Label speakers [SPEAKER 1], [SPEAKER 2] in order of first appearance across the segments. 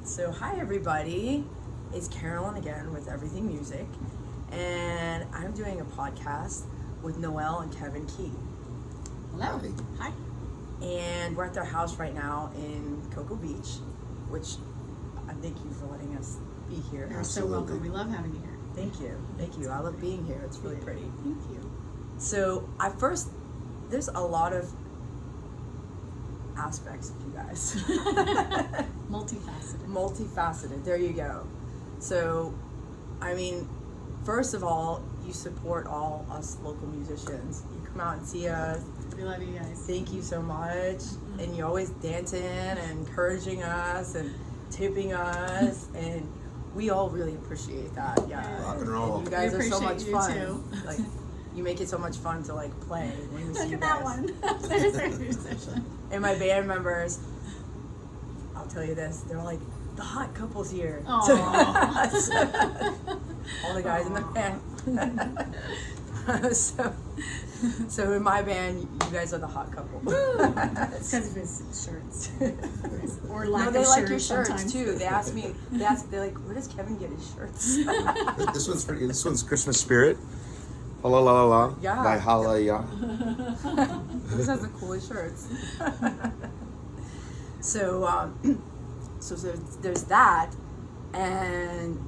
[SPEAKER 1] So hi everybody, it's Carolyn again with Everything Music, and I'm doing a podcast with Noel and Kevin Key.
[SPEAKER 2] Hello. Hi.
[SPEAKER 1] And we're at their house right now in Cocoa Beach, which I thank you for letting us be here.
[SPEAKER 2] You're so welcome. We love having you here.
[SPEAKER 1] Thank you. I love being here. It's really pretty.
[SPEAKER 2] Thank you.
[SPEAKER 1] So there's a lot of aspects of you guys. Multifaceted. There you go. So, I mean, first of all, you support all us local musicians. You come out and see us.
[SPEAKER 2] We love you guys.
[SPEAKER 1] Thank you so much. And you're always dancing and encouraging us and tipping us, and we all really appreciate that. Yeah.
[SPEAKER 3] Rock and roll.
[SPEAKER 1] And you guys are so much fun.
[SPEAKER 2] Too.
[SPEAKER 1] Like, you make it so much fun to like play when we see
[SPEAKER 2] Look
[SPEAKER 1] you
[SPEAKER 2] at
[SPEAKER 1] guys.
[SPEAKER 2] that one. There's our musician.
[SPEAKER 1] And my band members, I'll tell you this, they're like the hot couples here.
[SPEAKER 2] Aww.
[SPEAKER 1] All the guys in the band. So in my band, you guys are the hot couple.
[SPEAKER 2] It's because of his shirts. Or lack
[SPEAKER 1] No, they
[SPEAKER 2] of
[SPEAKER 1] like
[SPEAKER 2] shirts
[SPEAKER 1] your shirts
[SPEAKER 2] sometimes.
[SPEAKER 1] too. They're like, where does Kevin get his shirts?
[SPEAKER 3] This one's pretty. This one's Christmas Spirit. La la la la.
[SPEAKER 1] Yeah.
[SPEAKER 3] By Halaya.
[SPEAKER 1] This has the coolest shirts. So there's that, and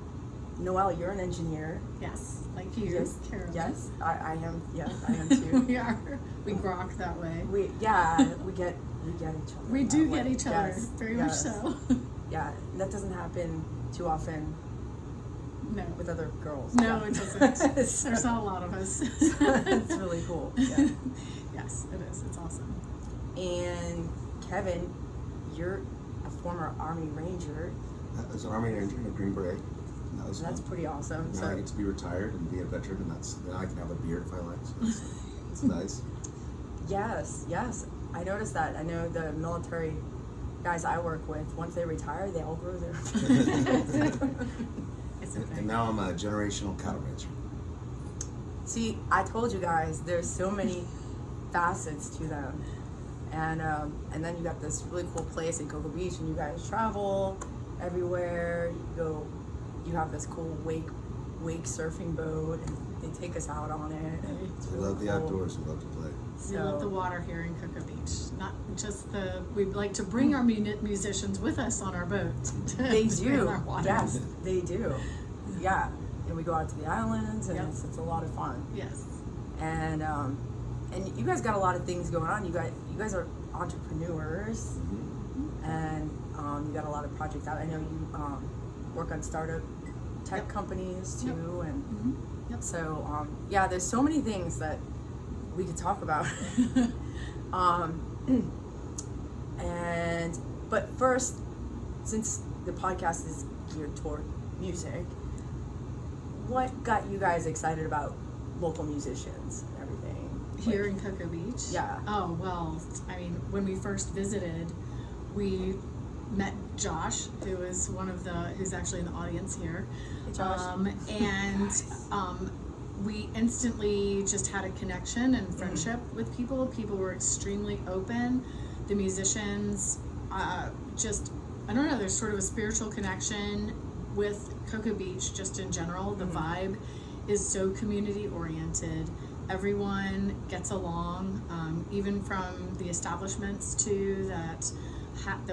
[SPEAKER 1] Noel, you're an engineer.
[SPEAKER 2] Yes, like you.
[SPEAKER 1] Yes,
[SPEAKER 2] Carolyn.
[SPEAKER 1] yes, I am. Yes, I am too.
[SPEAKER 2] We are. We grok that way.
[SPEAKER 1] We get each other.
[SPEAKER 2] We
[SPEAKER 1] that
[SPEAKER 2] do
[SPEAKER 1] way.
[SPEAKER 2] get each other.
[SPEAKER 1] Yes,
[SPEAKER 2] Very
[SPEAKER 1] yes.
[SPEAKER 2] much so.
[SPEAKER 1] Yeah, that doesn't happen too often
[SPEAKER 2] No.
[SPEAKER 1] with other girls.
[SPEAKER 2] No,
[SPEAKER 1] Yeah.
[SPEAKER 2] it doesn't.
[SPEAKER 1] So-
[SPEAKER 2] There's not a lot of us.
[SPEAKER 1] It's really cool. Yeah.
[SPEAKER 2] Yes, it is. It's awesome.
[SPEAKER 1] And Kevin, you're a former Army Ranger.
[SPEAKER 3] I was an Army Ranger in a Green Beret. And that was
[SPEAKER 1] That's
[SPEAKER 3] fun.
[SPEAKER 1] pretty awesome.
[SPEAKER 3] Now I get to be retired and be a veteran, and then I can have a beard if I like. So it's nice.
[SPEAKER 1] Yes. I noticed that. I know the military guys I work with, once they retire, they all grow their
[SPEAKER 2] It's
[SPEAKER 3] And
[SPEAKER 2] okay.
[SPEAKER 3] now I'm a generational cattle rancher.
[SPEAKER 1] See, I told you guys, there's so many facets to them. And then you got this really cool place in Cocoa Beach, and you guys travel everywhere. You have this cool wake surfing boat, and they take us out on it. And it's
[SPEAKER 3] We
[SPEAKER 1] really
[SPEAKER 3] love the
[SPEAKER 1] cool.
[SPEAKER 3] outdoors. We love to play.
[SPEAKER 2] We love the water here in Cocoa Beach. Not just we like to bring our musicians with us on our boat.
[SPEAKER 1] They
[SPEAKER 2] to be in
[SPEAKER 1] do.
[SPEAKER 2] our water.
[SPEAKER 1] Yes, they do. Yeah. And we go out to the islands, and
[SPEAKER 2] Yep.
[SPEAKER 1] it's a lot of fun.
[SPEAKER 2] Yes.
[SPEAKER 1] And you guys got a lot of things going on. You guys are entrepreneurs, and you got a lot of projects out. I know you work on startup tech
[SPEAKER 2] Yep.
[SPEAKER 1] companies too,
[SPEAKER 2] Yep.
[SPEAKER 1] and
[SPEAKER 2] Yep.
[SPEAKER 1] so yeah, there's so many things that we could talk about. But first, since the podcast is geared toward music, what got you guys excited about local musicians and everything?
[SPEAKER 2] Here in Cocoa Beach?
[SPEAKER 1] Yeah.
[SPEAKER 2] Oh, well, I mean, when we first visited, we met Josh, who is who's actually in the audience here.
[SPEAKER 1] Hey, Josh.
[SPEAKER 2] We instantly just had a connection and friendship with people. People were extremely open. The musicians, I don't know, there's sort of a spiritual connection with Cocoa Beach just in general. The vibe is so community oriented. Everyone gets along, even from the establishments too that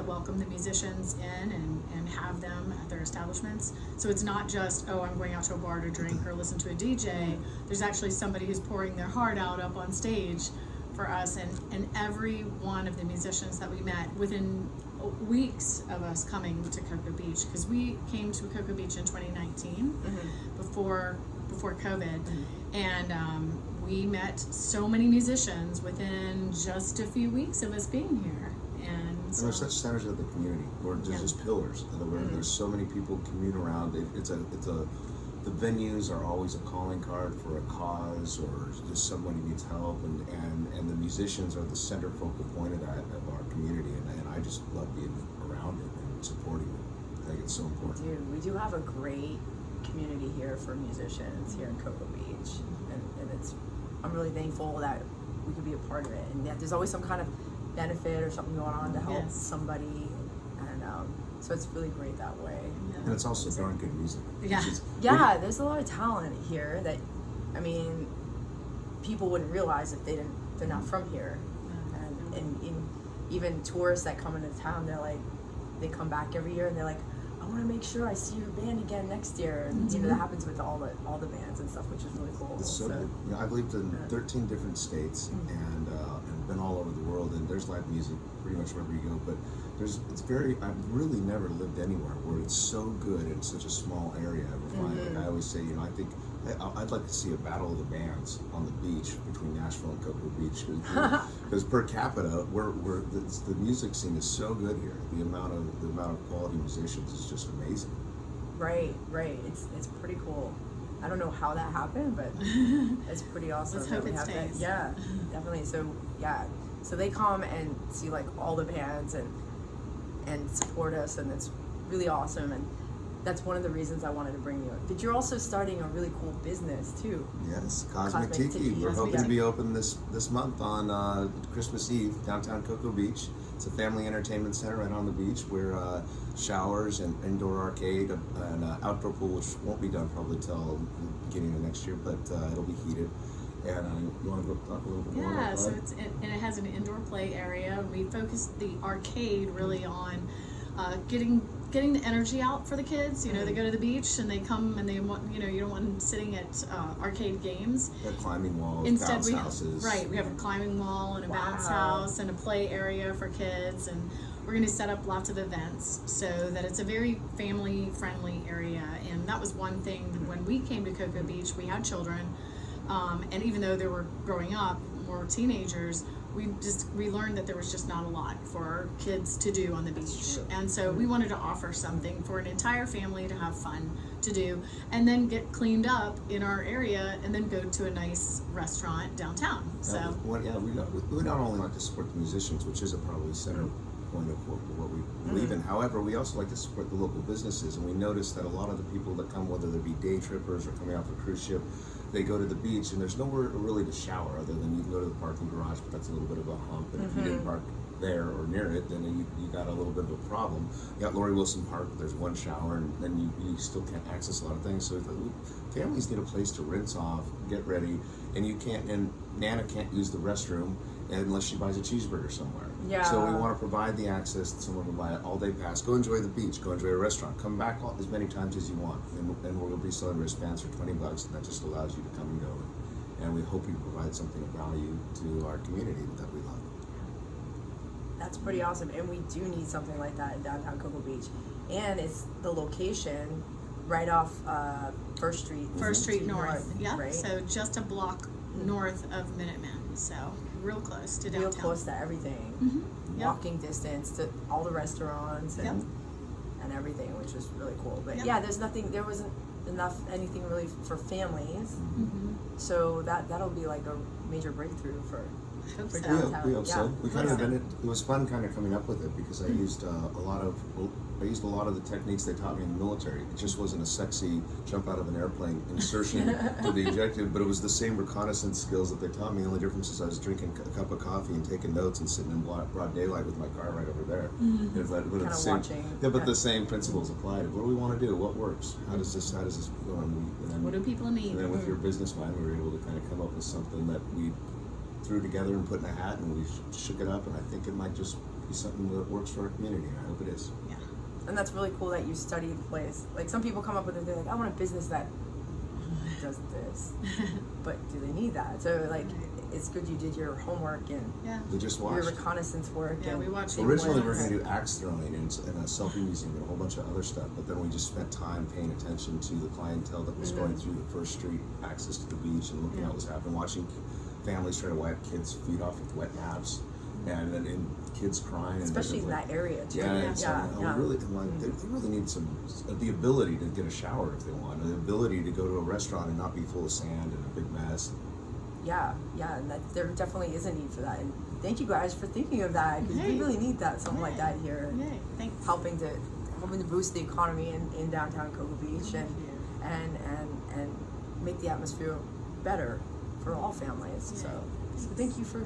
[SPEAKER 2] welcome the musicians in and have them at their establishments. So it's not just, oh, I'm going out to a bar to drink or listen to a DJ. There's actually somebody who's pouring their heart out up on stage for us, and every one of the musicians that we met within weeks of us coming to Cocoa Beach, because we came to Cocoa Beach in 2019 before COVID, and we met so many musicians within just a few weeks of us being here. And
[SPEAKER 3] And we're such centers of the community. There's just pillars. There's so many people commune around. The venues are always a calling card for a cause or just somebody needs help, and the musicians are the center focal point of our community, and I just love being around it and supporting it. I think it's so important.
[SPEAKER 1] We do have a great community here for musicians here in Cocoa Beach, and I'm really thankful that we could be a part of it, and that there's always some kind of benefit or something going on to help
[SPEAKER 2] Yes.
[SPEAKER 1] somebody, and So it's really great that way.
[SPEAKER 3] And it's also darn good music.
[SPEAKER 2] Yeah.
[SPEAKER 3] Which is-
[SPEAKER 1] Yeah, there's a lot of talent here that, I mean, people wouldn't realize if they're not from here. And even tourists that come into town, they come back every year and they're like, I want to make sure I see your band again next year. And you know, that happens with all the bands and stuff, which is really cool.
[SPEAKER 3] It's so good. You know, I've lived in 13 different states and been all over the world, and there's live music pretty much wherever you go. But I've really never lived anywhere where it's so good in such a small area. Like I always say, you know, I think I'd like to see a battle of the bands on the beach between Nashville and Cocoa Beach, because per capita, the music scene is so good here. The amount of quality musicians is just amazing.
[SPEAKER 1] Right. It's pretty cool. I don't know how that happened, but it's pretty awesome.
[SPEAKER 2] Let's hope it stays.
[SPEAKER 1] Yeah, definitely. So they come and see like all the bands and support us, and it's really awesome. And that's one of the reasons I wanted to bring you. But you're also starting a really cool business too.
[SPEAKER 3] Yes, Cosmic
[SPEAKER 1] Tiki.
[SPEAKER 3] Tiki. We're
[SPEAKER 1] Cosmic
[SPEAKER 3] hoping to
[SPEAKER 1] Tiki.
[SPEAKER 3] be open this month on Christmas Eve, downtown Cocoa Beach. It's a family entertainment center right on the beach where showers and indoor arcade and outdoor pool, which won't be done probably till the beginning of next year, but it'll be heated. And you want to go talk a little bit more about
[SPEAKER 2] Yeah, so
[SPEAKER 3] that?
[SPEAKER 2] and it has an indoor play area. We focused the arcade really on getting the energy out for the kids. You know, they go to the beach and they come and they want, you know, you don't want them sitting at arcade games.
[SPEAKER 3] We have climbing walls,
[SPEAKER 2] Instead,
[SPEAKER 3] bounce
[SPEAKER 2] we
[SPEAKER 3] houses.
[SPEAKER 2] we have a climbing wall and a bounce
[SPEAKER 1] Wow.
[SPEAKER 2] house and a play area for kids, and we're going to set up lots of events so that it's a very family friendly area. And that was one thing when we came to Cocoa Beach. We had children, and even though they were growing up, more teenagers, we learned that there was just not a lot for our kids to do on the beach.
[SPEAKER 1] true.
[SPEAKER 2] And so we wanted to offer something for an entire family to have fun to do, and then get cleaned up in our area, and then go to a nice restaurant downtown. So
[SPEAKER 3] We not only like to support the musicians, which is a probably center point of what we believe in. However, we also like to support the local businesses, and we notice that a lot of the people that come, whether they be day trippers or coming off a cruise ship, they go to the beach and there's nowhere really to shower other than you can go to the parking garage, but that's a little bit of a hump. And if you didn't park there or near it, then you got a little bit of a problem. You got Lori Wilson Park, there's one shower, and then you still can't access a lot of things. So families need a place to rinse off, get ready, and Nana can't use the restroom unless she buys a cheeseburger somewhere.
[SPEAKER 1] Yeah.
[SPEAKER 3] So we want to provide the access that someone can buy an all-day pass. Go enjoy the beach. Go enjoy a restaurant. Come back as many times as you want. And we'll be selling wristbands for $20, and that just allows you to come and go. And we hope we provide something of value to our community that we love.
[SPEAKER 1] That's pretty awesome, and we do need something like that in downtown Cocoa Beach. And it's the location right off First Street.
[SPEAKER 2] First Street North, yeah.
[SPEAKER 1] Right?
[SPEAKER 2] So just a block north of Minutemen. So real close to downtown.
[SPEAKER 1] Real close to everything.
[SPEAKER 2] Yep.
[SPEAKER 1] Walking distance to all the restaurants and everything, which is really cool. But
[SPEAKER 2] Yep.
[SPEAKER 1] there wasn't anything really for families.
[SPEAKER 2] Mm-hmm.
[SPEAKER 1] So that'll be like a major breakthrough for
[SPEAKER 2] Hope
[SPEAKER 1] for
[SPEAKER 2] so.
[SPEAKER 1] downtown.
[SPEAKER 3] We hope so. We kind of
[SPEAKER 2] Yeah.
[SPEAKER 3] it was fun kind of coming up with it because I used a lot of the techniques they taught me in the military. It just wasn't a sexy jump out of an airplane insertion to the objective, but it was the same reconnaissance skills that they taught me. The only difference is I was drinking a cup of coffee and taking notes and sitting in broad daylight with my car right over there. But
[SPEAKER 1] Kinda
[SPEAKER 3] the same,
[SPEAKER 1] watching.
[SPEAKER 3] but the same principles apply. What do we want to do? What works? How does this go? And then,
[SPEAKER 2] What do people need?
[SPEAKER 3] and then with your business mind, we were able to kind of come up with something that we threw together and put in a hat, and we shook it up, and I think it might just be something that works for our community. I hope it is.
[SPEAKER 2] Yeah.
[SPEAKER 1] And that's really cool that you study the place. Like some people come up with it, they're like, I want a business that does this. But do they need that? So like it's good you did your homework and
[SPEAKER 2] Yeah.
[SPEAKER 3] They just
[SPEAKER 1] your
[SPEAKER 3] watched.
[SPEAKER 1] reconnaissance work.
[SPEAKER 2] Yeah,
[SPEAKER 1] and
[SPEAKER 2] we watched
[SPEAKER 1] they
[SPEAKER 3] Originally, we
[SPEAKER 1] went-
[SPEAKER 3] were going to do axe throwing and a selfie museum and a whole bunch of other stuff, but then we just spent time paying attention to the clientele that was going through the First Street access to the beach and looking at what was happening, watching families try to wipe kids' feet off with wet naps, and kids crying.
[SPEAKER 1] especially in
[SPEAKER 3] and
[SPEAKER 1] that area too.
[SPEAKER 3] Yeah, it's,
[SPEAKER 1] yeah.
[SPEAKER 3] they really need the ability to get a shower if they want, the ability to go to a restaurant and not be full of sand and a big mess.
[SPEAKER 1] Yeah, and that there definitely is a need for that. And thank you guys for thinking of that because we
[SPEAKER 2] Yay.
[SPEAKER 1] really need that, something like that here,
[SPEAKER 2] Yay. Thanks.
[SPEAKER 1] helping to boost the economy in downtown Cocoa Beach and make the atmosphere better for all families. So thank you for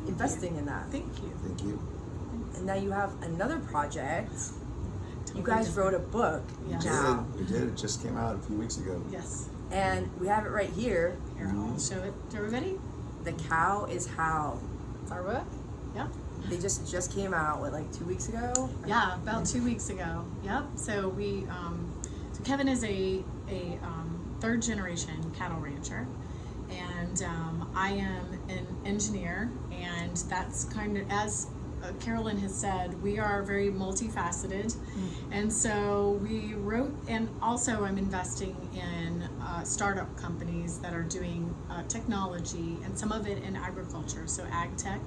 [SPEAKER 1] investing in that.
[SPEAKER 2] Thank you.
[SPEAKER 3] Thank you.
[SPEAKER 1] And now you have another project. You guys wrote a book
[SPEAKER 2] Yes.
[SPEAKER 1] now,
[SPEAKER 3] We did. It just came out a few weeks ago.
[SPEAKER 2] Yes.
[SPEAKER 1] and we have it right here.
[SPEAKER 2] Here, I'll show it to everybody.
[SPEAKER 1] The Cow is How.
[SPEAKER 2] It's our book. Yeah.
[SPEAKER 1] They just came out, what, like 2 weeks ago?
[SPEAKER 2] Yeah, about 2 weeks ago. Yep. So so Kevin is a third generation cattle rancher, and I am an engineer, and that's kind of, as Carolyn has said, we are very multifaceted, and so we wrote, and also I'm investing in startup companies that are doing technology, and some of it in agriculture, so ag tech.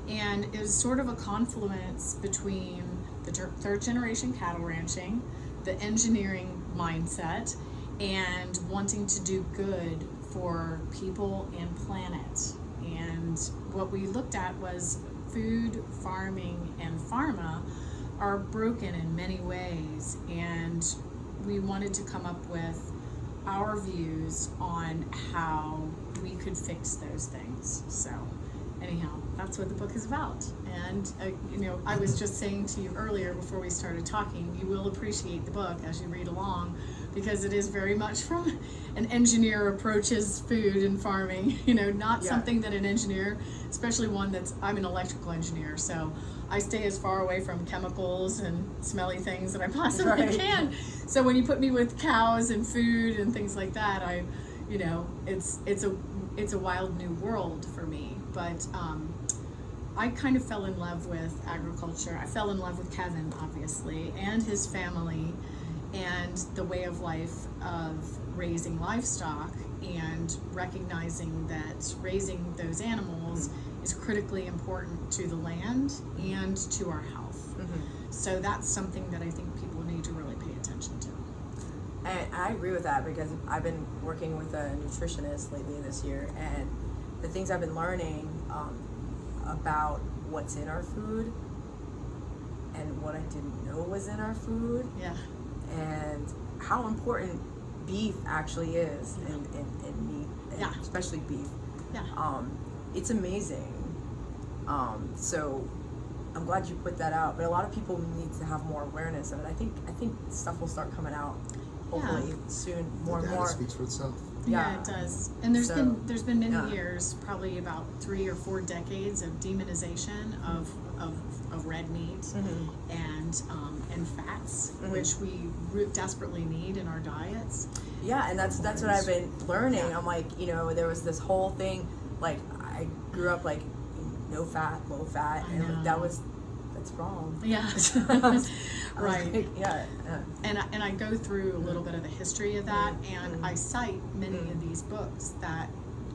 [SPEAKER 2] And it was sort of a confluence between the third generation cattle ranching, the engineering mindset, and wanting to do good for people and planet. And what we looked at was food, farming, and pharma are broken in many ways, and we wanted to come up with our views on how we could fix those things. So anyhow, that's what the book is about. And I was just saying to you earlier before we started talking, you will appreciate the book as you read along, because it is very much from an engineer approaches food and farming, not something that an engineer, especially one I'm an electrical engineer, so I stay as far away from chemicals and smelly things that I possibly can. So when you put me with cows and food and things like that, it's a wild new world for me. But I kind of fell in love with agriculture. I fell in love with Kevin, obviously, and his family, and the way of life of raising livestock, and recognizing that raising those animals is critically important to the land and to our health. So that's something that I think people need to really pay attention to.
[SPEAKER 1] And I agree with that, because I've been working with a nutritionist lately this year, and the things I've been learning about what's in our food and what I didn't know was in our food, and how important beef actually is in meat, and especially beef. It's amazing. So I'm glad you put that out, but a lot of people need to have more awareness of it. I think stuff will start coming out hopefully soon, more and more.
[SPEAKER 3] It speaks for itself.
[SPEAKER 2] Yeah, it does. And there's been many years, probably about 3 or 4 decades of demonization of red meat and fats, which we desperately need in our diets.
[SPEAKER 1] Yeah, and that's what I've been learning. I'm like, there was this whole thing, like I grew up like no fat, low fat, and that's wrong.
[SPEAKER 2] Yeah. Right.
[SPEAKER 1] Like,
[SPEAKER 2] And I go through a little bit of the history of that, and I cite many of these books that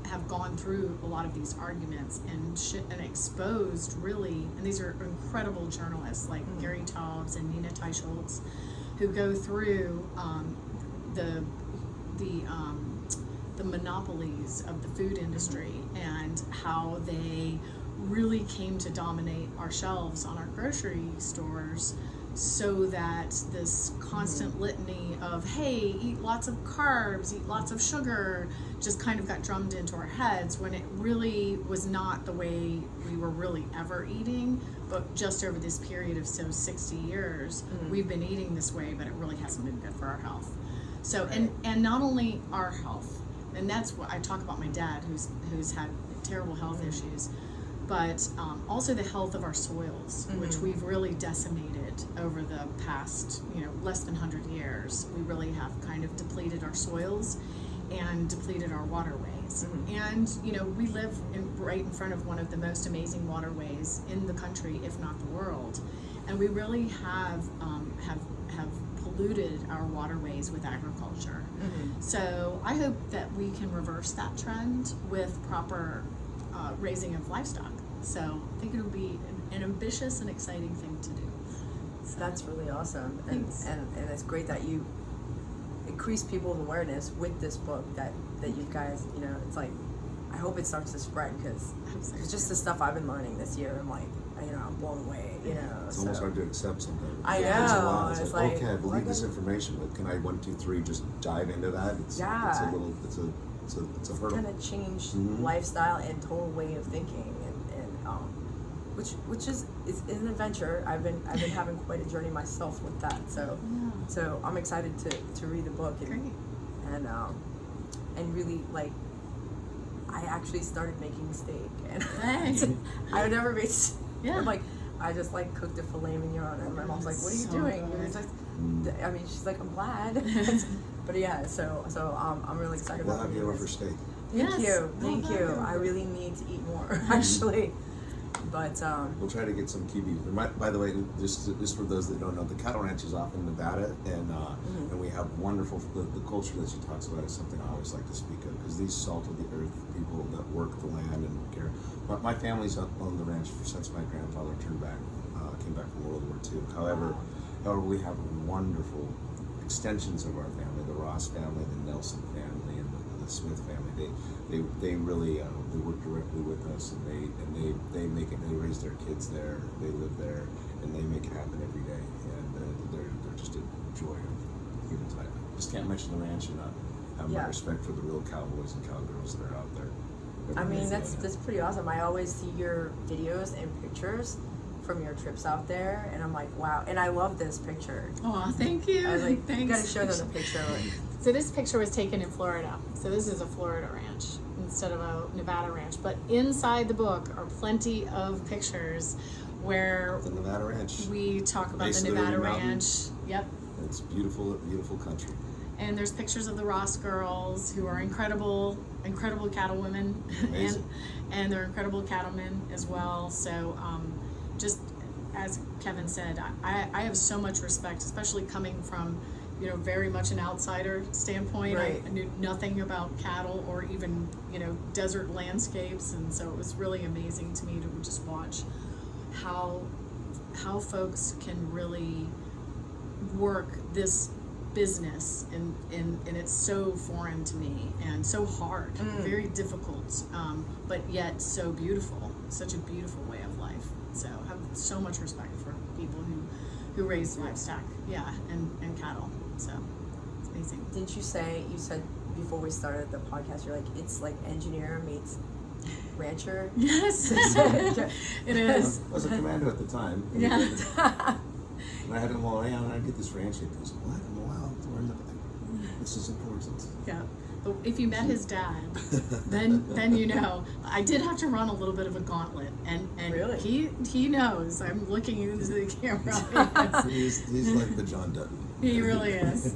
[SPEAKER 2] have gone through a lot of these arguments and exposed really, and these are incredible journalists like Gary Taubes and Nina Teicholz, who go through the monopolies of the food industry and how they really came to dominate our shelves on our grocery stores, so that this constant litany of, hey, eat lots of carbs, eat lots of sugar, just kind of got drummed into our heads, when it really was not the way we were really ever eating. But just over this period of 60 years, we've been eating this way, but it really hasn't been good for our health. So, and not only our health, and that's what I talk about my dad, who's had terrible health issues, but also the health of our soils, which we've really decimated over the past, less than 100 years. We really have kind of depleted our soils and depleted our waterways. And, we live right in front of one of the most amazing waterways in the country, if not the world. And we really have polluted our waterways with agriculture. So I hope that we can reverse that trend with proper raising of livestock. So I think it'll be an ambitious and exciting thing to do. So
[SPEAKER 1] that's really awesome, and it's great that you increase people's awareness with this book, that you guys, it's like, I hope it starts to spread, because it's just the stuff I've been learning this year. I'm like, I'm blown away.
[SPEAKER 3] It's almost hard to accept something.
[SPEAKER 1] I know.
[SPEAKER 3] There's a lot. It's like,
[SPEAKER 1] like,
[SPEAKER 3] okay, I believe this information, but can I 1, 2, 3 just dive into that? It's a little. It's a hurdle.
[SPEAKER 1] Kind of changed lifestyle and total way of thinking, and which is it's an adventure. I've been having quite a journey myself with that. So I'm excited to read the book and really like. I actually started making steak, and I would never make. I'm like, I just like cooked a filet mignon, and my mom's like, "What are you doing?" And it's like, I mean, she's like, "I'm glad," but yeah, so I'm really excited.
[SPEAKER 3] We'll
[SPEAKER 1] about
[SPEAKER 3] have you over for steak.
[SPEAKER 1] Thank you. I really need to eat more, actually. But
[SPEAKER 3] we'll try to get some kiwi. By the way, just for those that don't know, the cattle ranch is off in Nevada, and we have wonderful the culture that she talks about is something I always like to speak of, because these salt of the earth people that work the land and care. My family's owned the ranch since my grandfather came back from World War II. However, we have wonderful extensions of our family: the Ross family, the Nelson family, and the Smith family. They really they work directly with us, and they make it. They raise their kids there. They live there, and they make it happen every day. And they're just a joy of human type. Just can't mention the ranch and not have my respect for the real cowboys and cowgirls that are out there.
[SPEAKER 1] I mean, that's pretty awesome. I always see your videos and pictures from your trips out there, and I'm like, wow. And I love this picture.
[SPEAKER 2] Oh, thank you.
[SPEAKER 1] I was like,
[SPEAKER 2] thanks.
[SPEAKER 1] you gotta show them the picture.
[SPEAKER 2] So this picture was taken in Florida. So this is a Florida ranch instead of a Nevada ranch. But inside the book are plenty of pictures where
[SPEAKER 3] the Nevada ranch.
[SPEAKER 2] We talk about
[SPEAKER 3] Base
[SPEAKER 2] the
[SPEAKER 3] of the
[SPEAKER 2] Nevada
[SPEAKER 3] Liberty
[SPEAKER 2] ranch.
[SPEAKER 3] Mountains.
[SPEAKER 2] Yep.
[SPEAKER 3] It's beautiful, beautiful country.
[SPEAKER 2] And there's pictures of the Ross girls, who are incredible cattle women, and they're incredible cattlemen as well. So just as Kevin said, I have so much respect, especially coming from, very much an outsider standpoint.
[SPEAKER 1] Right.
[SPEAKER 2] I knew nothing about cattle or even, desert landscapes, and so it was really amazing to me to just watch how folks can really work this business, and it's so foreign to me and so hard, very difficult, but yet so beautiful, such a beautiful way of life. So I have so much respect for people who raise livestock, and cattle. So it's amazing.
[SPEAKER 1] Didn't you said before we started the podcast, you're like, it's like engineer meets rancher?
[SPEAKER 2] Yes. It is.
[SPEAKER 3] I was a commando at the time.
[SPEAKER 2] Yeah.
[SPEAKER 3] And I had him all around, and I get this ranch, and he goes, "What? Wow, this is important."
[SPEAKER 2] Yeah. But if you met his dad, then I did have to run a little bit of a gauntlet, and
[SPEAKER 1] really?
[SPEAKER 2] he knows. I'm looking into the camera.
[SPEAKER 3] he's like the John Dutton.
[SPEAKER 2] He really is.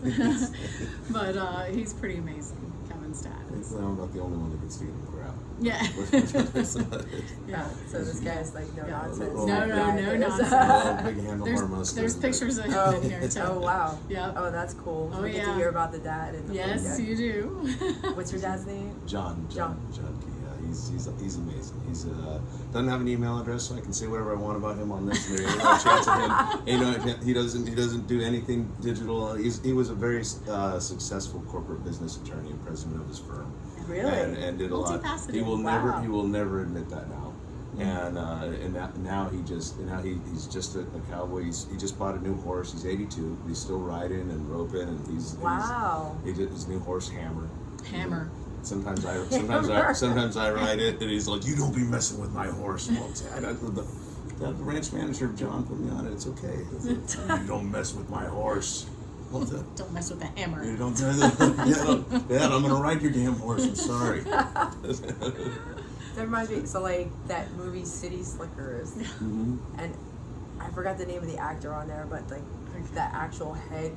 [SPEAKER 2] But he's pretty amazing, Kevin's dad.
[SPEAKER 3] I'm about the only one that can see him in the crowd.
[SPEAKER 2] Yeah.
[SPEAKER 1] Yeah. So this guy's like no nonsense.
[SPEAKER 2] No nonsense.
[SPEAKER 3] Big handle
[SPEAKER 2] There's pictures of him in here too.
[SPEAKER 1] Oh wow.
[SPEAKER 2] Yeah.
[SPEAKER 1] Oh, that's cool.
[SPEAKER 2] Oh,
[SPEAKER 1] we get to hear about the dad. And
[SPEAKER 2] yes, you do.
[SPEAKER 1] What's your dad's name?
[SPEAKER 3] John. Yeah, he's amazing. He's doesn't have an email address, so I can say whatever I want about him on this. There ain't no chance of him. He doesn't do anything digital. He was a very successful corporate business attorney and president of his firm.
[SPEAKER 1] Really?
[SPEAKER 3] And did a lot. He will never admit that now. And now he's just a cowboy. He just bought a new horse. He's 82. He's still riding and roping, and he did his new horse Hammer. Sometimes I ride it, and he's like, "You don't be messing with my horse." Well, Dad, the ranch manager John put me on it. It's okay. You don't mess with my horse.
[SPEAKER 2] Don't mess with the hammer.
[SPEAKER 3] You don't. Dad, I'm gonna ride your damn horse. I'm sorry.
[SPEAKER 1] That reminds me, so like that movie City Slickers, and I forgot the name of the actor on there, but like that actual head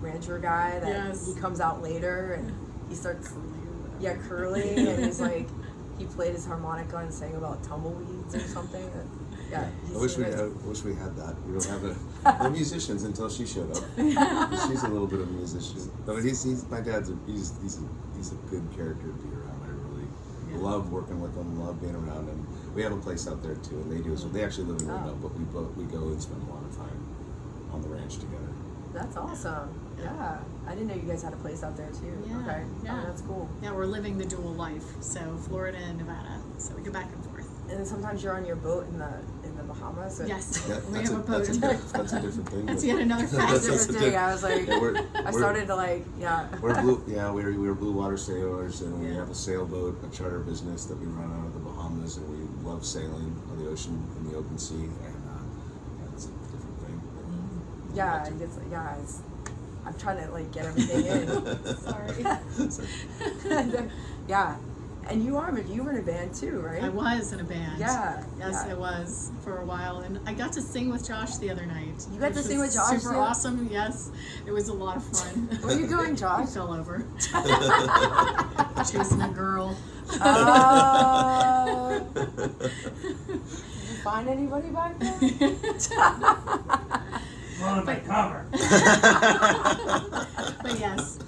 [SPEAKER 1] rancher guy that he comes out later and he starts curly and he's like he played his harmonica and sang about tumbleweeds or something. Yeah,
[SPEAKER 3] I wish we had that. We don't have the musicians until she showed up. She's a little bit of a musician, but my dad's he's a good character to be around. I really love working with him, love being around him. We have a place out there too, and they actually live in Reno, but we go and spend a lot of time on the ranch together.
[SPEAKER 1] That's awesome. Yeah. I didn't know you guys had a place out there too.
[SPEAKER 2] Yeah.
[SPEAKER 1] Okay.
[SPEAKER 2] Yeah.
[SPEAKER 1] Oh, that's cool.
[SPEAKER 2] Yeah, we're living the dual life. So Florida and Nevada. So we go back and forth.
[SPEAKER 1] And then sometimes you're on your boat in the Bahamas. So
[SPEAKER 2] yes.
[SPEAKER 3] Yeah,
[SPEAKER 2] we have a boat.
[SPEAKER 3] That's a different thing.
[SPEAKER 2] That's yet another
[SPEAKER 1] That's a
[SPEAKER 2] facet.
[SPEAKER 1] different thing. I was like, I started to like,
[SPEAKER 3] We're blue water sailors, and we have a sailboat, a charter business that we run out of the Bahamas. Bahamas, and we love sailing on the ocean, in the open sea, and it's a different thing.
[SPEAKER 1] Yeah, I'm trying to like get everything in.
[SPEAKER 2] Sorry.
[SPEAKER 1] Yeah, and you were in a band too, right?
[SPEAKER 2] I was in a band.
[SPEAKER 1] Yeah.
[SPEAKER 2] Yes,
[SPEAKER 1] yeah.
[SPEAKER 2] I was for a while, and I got to sing with Josh the other night.
[SPEAKER 1] You got
[SPEAKER 2] which
[SPEAKER 1] to sing
[SPEAKER 2] was
[SPEAKER 1] with Josh
[SPEAKER 2] Super
[SPEAKER 1] too?
[SPEAKER 2] awesome. Yes, it was a lot of fun.
[SPEAKER 1] Where are you going, Josh?
[SPEAKER 2] He fell over. Chasing a girl.
[SPEAKER 1] Oh. Did you find anybody back there?
[SPEAKER 4] On my cover.
[SPEAKER 2] But yes,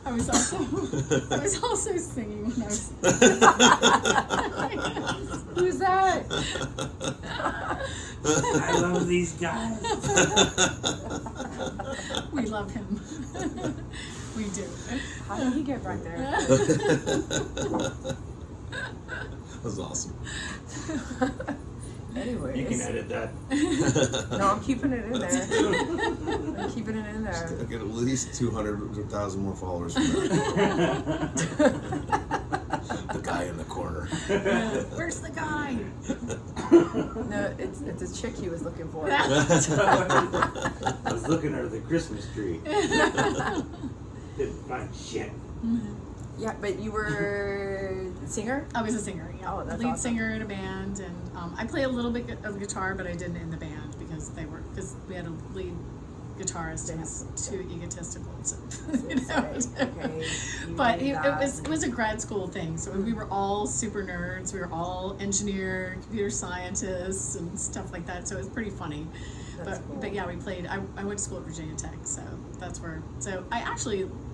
[SPEAKER 2] I was also singing when I was.
[SPEAKER 1] Who's that?
[SPEAKER 4] I love these guys.
[SPEAKER 2] We love him. We do.
[SPEAKER 1] How did he get back there?
[SPEAKER 3] That was awesome.
[SPEAKER 1] Anyways.
[SPEAKER 4] You can edit that.
[SPEAKER 1] No, I'm keeping it in there. I'm keeping it in there.
[SPEAKER 3] I get at least 200,000 more followers from that. The guy in the corner.
[SPEAKER 2] Where's the guy?
[SPEAKER 1] No, it's a chick he was looking for.
[SPEAKER 4] I was looking under the Christmas tree. Didn't find shit.
[SPEAKER 1] Yeah, but you were a singer?
[SPEAKER 2] I was a singer, yeah.
[SPEAKER 1] Oh, that's
[SPEAKER 2] lead
[SPEAKER 1] awesome.
[SPEAKER 2] singer in a band, and I play a little bit of guitar, but I didn't in the band because we had a lead guitarist who was too egotistical. So, you know.
[SPEAKER 1] Okay,
[SPEAKER 2] But it was a grad school thing, so we were all super nerds. We were all engineer, computer scientists, and stuff like that. So it was pretty funny.
[SPEAKER 1] That's cool.
[SPEAKER 2] But yeah, we played. I went to school at Virginia Tech, so that's where. So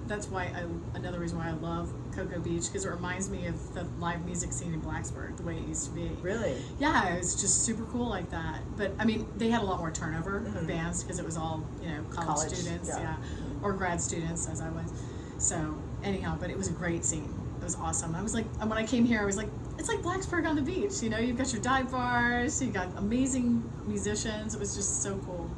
[SPEAKER 2] that's why another reason why I love Cocoa Beach, because it reminds me of the live music scene in Blacksburg, the way it used to be.
[SPEAKER 1] Really?
[SPEAKER 2] Yeah, it was just super cool like that. But I mean, they had a lot more turnover of bands because it was all college students,
[SPEAKER 1] yeah.
[SPEAKER 2] or grad students as I was. So anyhow, but it was a great scene. It was awesome. I was like, when I came here, I was like, it's like Blacksburg on the beach. You've got your dive bars, you got amazing musicians. It was just so cool.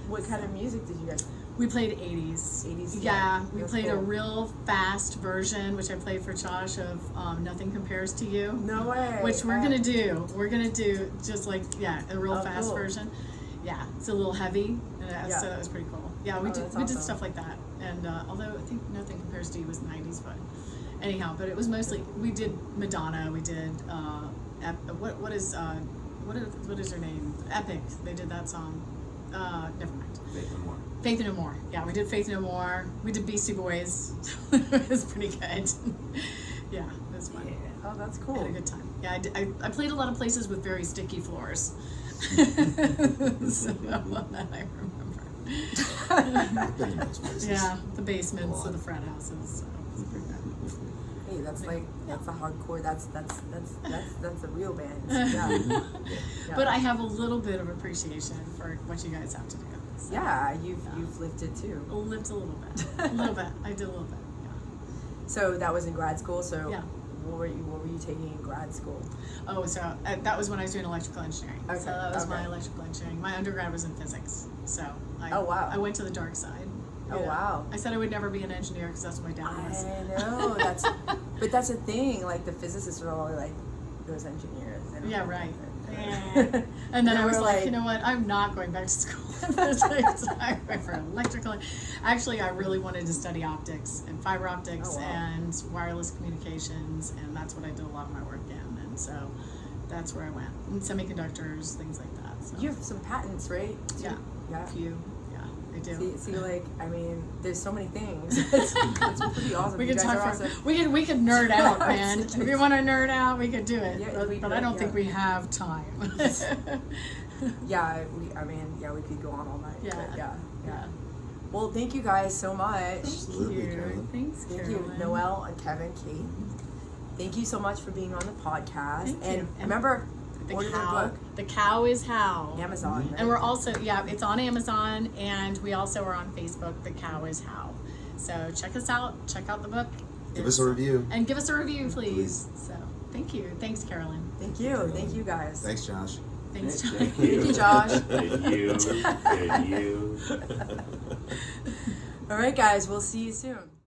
[SPEAKER 1] What kind of music did you guys?
[SPEAKER 2] We played 80s.
[SPEAKER 1] 80s.
[SPEAKER 2] Yeah, we
[SPEAKER 1] That's
[SPEAKER 2] played a
[SPEAKER 1] cool.
[SPEAKER 2] real fast version, which I played for Josh of Nothing Compares to You.
[SPEAKER 1] No way.
[SPEAKER 2] Which we're gonna do. We're gonna do just like a real fast
[SPEAKER 1] cool.
[SPEAKER 2] version. Yeah, it's a little heavy,
[SPEAKER 1] Yeah.
[SPEAKER 2] so that was pretty cool. Yeah, we did
[SPEAKER 1] that's
[SPEAKER 2] we
[SPEAKER 1] awesome.
[SPEAKER 2] did stuff like that, and although I think Nothing Compares to You was 90s, but anyhow, but it was mostly we did Madonna. We did what is her name? Epic. They did that song. Never mind. Faith No More. Yeah, we did Faith No More. We did Beastie Boys. It was pretty good. Yeah, it was fun.
[SPEAKER 1] Oh, that's
[SPEAKER 2] I
[SPEAKER 1] cool.
[SPEAKER 2] had a good time. Yeah, I played a lot of places with very sticky floors. So I remember.
[SPEAKER 3] I've been in those places.
[SPEAKER 2] Yeah, the basements of the frat houses. So it was pretty good.
[SPEAKER 1] Hey, that's a hardcore. That's a real band. Yeah. Yeah.
[SPEAKER 2] But I have a little bit of appreciation for what you guys have to do. So
[SPEAKER 1] Yeah, you've lived it too.
[SPEAKER 2] I lived a little bit. A little bit. I did a little bit. Yeah.
[SPEAKER 1] So that was in grad school. So
[SPEAKER 2] Yeah.
[SPEAKER 1] what were you taking in grad school?
[SPEAKER 2] Oh, so that was when I was doing electrical engineering.
[SPEAKER 1] Okay,
[SPEAKER 2] So that was my
[SPEAKER 1] okay.
[SPEAKER 2] electrical engineering. My undergrad was in physics. So
[SPEAKER 1] Oh, wow.
[SPEAKER 2] I went to the dark side.
[SPEAKER 1] Oh, wow.
[SPEAKER 2] I said I would never be an engineer because that's what my dad was.
[SPEAKER 1] I know but that's the thing. Like the physicists are all like those engineers. They don't
[SPEAKER 2] Yeah,
[SPEAKER 1] know
[SPEAKER 2] right.
[SPEAKER 1] anything.
[SPEAKER 2] And then
[SPEAKER 1] They
[SPEAKER 2] I was
[SPEAKER 1] were
[SPEAKER 2] like,
[SPEAKER 1] like-
[SPEAKER 2] you know what? I'm not going back to school in physics. I went for electrical. Actually, I really wanted to study optics and fiber optics
[SPEAKER 1] Oh, wow.
[SPEAKER 2] and wireless communications, and that's what I did a lot of my work in. And so that's where I went. And semiconductors, things like that. So.
[SPEAKER 1] You have some patents, right?
[SPEAKER 2] Yeah.
[SPEAKER 1] Yeah.
[SPEAKER 2] A few. Yeah, I do.
[SPEAKER 1] See, like, I mean, there's so many things. It's pretty awesome.
[SPEAKER 2] We
[SPEAKER 1] You
[SPEAKER 2] could
[SPEAKER 1] guys
[SPEAKER 2] talk
[SPEAKER 1] are
[SPEAKER 2] for
[SPEAKER 1] awesome.
[SPEAKER 2] we could nerd out,
[SPEAKER 1] Yeah,
[SPEAKER 2] man.
[SPEAKER 1] it's-
[SPEAKER 2] If we want to nerd out, we could do it.
[SPEAKER 1] Yeah,
[SPEAKER 2] but
[SPEAKER 1] we
[SPEAKER 2] but
[SPEAKER 1] could,
[SPEAKER 2] I don't
[SPEAKER 1] yeah.
[SPEAKER 2] think we have time.
[SPEAKER 1] Yeah, we could go on all night.
[SPEAKER 2] Yeah.
[SPEAKER 1] But yeah.
[SPEAKER 2] Yeah.
[SPEAKER 1] Well, thank you guys so much.
[SPEAKER 3] Absolutely, Carolyn.
[SPEAKER 2] Thanks,
[SPEAKER 1] Thank
[SPEAKER 2] Carolyn.
[SPEAKER 1] you, Noel and Kevin, Kate. Thank you so much for being on the podcast.
[SPEAKER 2] Thank
[SPEAKER 1] and
[SPEAKER 2] you. And
[SPEAKER 1] remember,
[SPEAKER 2] The
[SPEAKER 1] order their
[SPEAKER 2] cow.
[SPEAKER 1] book.
[SPEAKER 2] The Cow is How.
[SPEAKER 1] Amazon. Right?
[SPEAKER 2] And we're also, it's on Amazon, and we also are on Facebook, The Cow is How. So check us out. Check out the book.
[SPEAKER 3] Give us a review.
[SPEAKER 2] And give us a review, please.
[SPEAKER 3] Please.
[SPEAKER 2] So thank you. Thanks, Carolyn.
[SPEAKER 1] Thank you. Thank you guys.
[SPEAKER 3] Thanks, Josh.
[SPEAKER 2] Thanks, John.
[SPEAKER 4] Thank
[SPEAKER 1] Thank you, Josh.
[SPEAKER 4] And you. And you.
[SPEAKER 1] All right, guys. We'll see you soon.